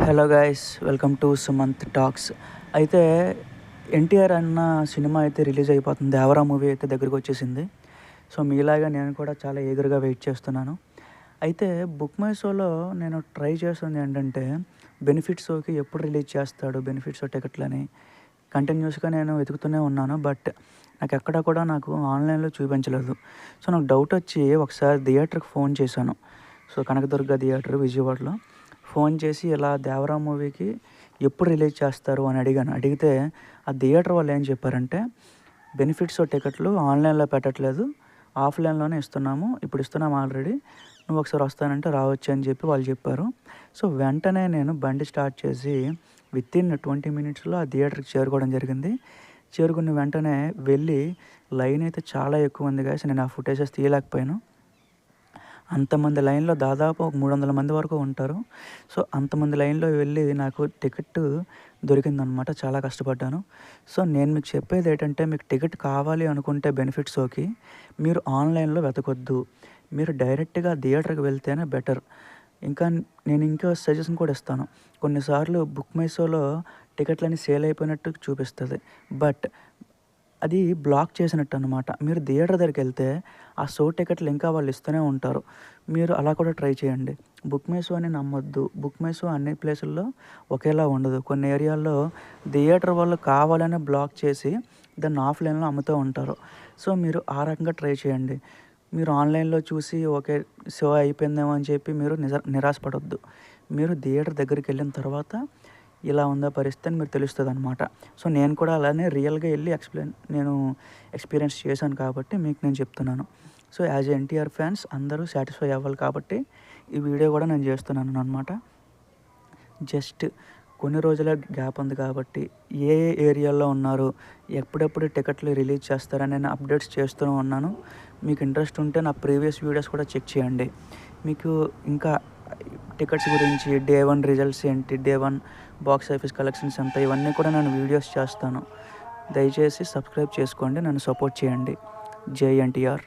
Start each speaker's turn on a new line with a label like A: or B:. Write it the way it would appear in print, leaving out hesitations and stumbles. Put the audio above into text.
A: Hello guys, welcome to Sumanth talks. అయితే ఎన్టీఆర్ అన్న cinema అయితే రిలీజ్ అయిపోతుంది. దేవరా మూవీ అయితే దగ్గరికి వచ్చేసింది. సో మీలాగా నేను కూడా చాలా ఈగర్గా వెయిట్ చేస్తున్నాను. అయితే బుక్ మై షోలో నేను ట్రై చేస్తుంది ఏంటంటే బెనిఫిట్ షోకి ఎప్పుడు రిలీజ్ చేస్తాడు, బెనిఫిట్ షో టికెట్లని కంటిన్యూస్గా నేను వెతుకుతూనే ఉన్నాను. బట్ నాకు ఆన్లైన్లో చూపించలేదు. సో నాకు డౌట్ వచ్చి ఒకసారి థియేటర్కి ఫోన్ చేశాను. సో కనకదుర్గ థియేటర్ విజయవాడలో ఫోన్ చేసి ఇలా దేవరా మూవీకి ఎప్పుడు రిలీజ్ చేస్తారు అని అడిగాను. అడిగితే ఆ థియేటర్ వాళ్ళు ఏం చెప్పారంటే బెనిఫిట్స్ టికెట్లు ఆన్లైన్లో పెట్టట్లేదు, ఆఫ్లైన్లోనే ఇస్తున్నాము, ఇప్పుడు ఇస్తున్నాము ఆల్రెడీ, నువ్వు ఒకసారి వస్తానంటే రావచ్చు అని చెప్పి వాళ్ళు చెప్పారు. సో వెంటనే నేను బండి స్టార్ట్ చేసి వితిన్ 20 మినిట్స్లో ఆ థియేటర్కి చేరుకోవడం జరిగింది. చేరుకున్న వెంటనే వెళ్ళి లైన్ అయితే చాలా ఎక్కువ ఉంది గాయస్. నేను ఆ ఫుటేజెస్ తీయలేకపోయాను. అంతమంది లైన్లో దాదాపు ఒక 300 మంది వరకు ఉంటారు. సో అంతమంది లైన్లో వెళ్ళి నాకు టికెట్ దొరికిందనమాట. చాలా కష్టపడ్డాను. సో నేను మీకు చెప్పేది ఏంటంటే, మీకు టికెట్ కావాలి అనుకుంటే బెనిఫిట్ షోకి మీరు ఆన్లైన్లో వెతకొద్దు, మీరు డైరెక్ట్గా థియేటర్కి వెళ్తేనే బెటర్. నేను ఇంకో సజెషన్ కూడా ఇస్తాను. కొన్నిసార్లు బుక్ మై షోలో టికెట్లన్నీ సేల్ అయిపోయినట్టు చూపిస్తుంది, బట్ అది బ్లాక్ చేసినట్టు అనమాట. మీరు థియేటర్ దగ్గరికి వెళ్తే ఆ షో టికెట్లు ఇంకా వాళ్ళు ఇస్తూనే ఉంటారు. మీరు అలా కూడా ట్రై చేయండి. బుక్ మై షోని నమ్మొద్దు. బుక్ మై షో అన్ని ప్లేసుల్లో ఒకేలా ఉండదు. కొన్ని ఏరియాల్లో థియేటర్ వాళ్ళు కావాలనే బ్లాక్ చేసి దాన్ని ఆఫ్లైన్లో అమ్ముతూ ఉంటారు. సో మీరు ఆ రకంగా ట్రై చేయండి. మీరు ఆన్లైన్లో చూసి ఓకే షో అయిపోయిందేమో అని చెప్పి మీరు నిరాశపడొద్దు. మీరు థియేటర్ దగ్గరికి వెళ్ళిన తర్వాత ఇలా ఉందా పరిస్థితి అని మీరు తెలుస్తుంది అనమాట. సో నేను కూడా అలానే రియల్గా వెళ్ళి నేను ఎక్స్పీరియన్స్ చేశాను కాబట్టి మీకు నేను చెప్తున్నాను. సో యాజ్ ఎన్టీఆర్ ఫ్యాన్స్ అందరూ సాటిస్ఫై అవ్వాలి కాబట్టి ఈ వీడియో కూడా నేను చేస్తున్నాను అనమాట. జస్ట్ కొన్ని రోజుల గ్యాప్ ఉంది కాబట్టి ఏ ఏరియాలో ఉన్నారు, ఎప్పుడెప్పుడు టికెట్లు రిలీజ్ చేస్తారని నేను అప్డేట్స్ చేస్తూ ఉన్నాను. మీకు ఇంట్రెస్ట్ ఉంటే నా ప్రీవియస్ వీడియోస్ కూడా చెక్ చేయండి. మీకు ఇంకా టికెట్స్ గురించి డే 1 రిజల్ట్స్ ఏంటి, డే 1 బాక్స్ ఆఫీస్ కలెక్షన్స్ ఎంత, ఇవన్నీ కూడా నేను వీడియోస్ చేస్తాను. దయచేసి సబ్స్క్రైబ్ చేసుకోండి, నన్ను సపోర్ట్ చేయండి. జై ఎన్టీఆర్.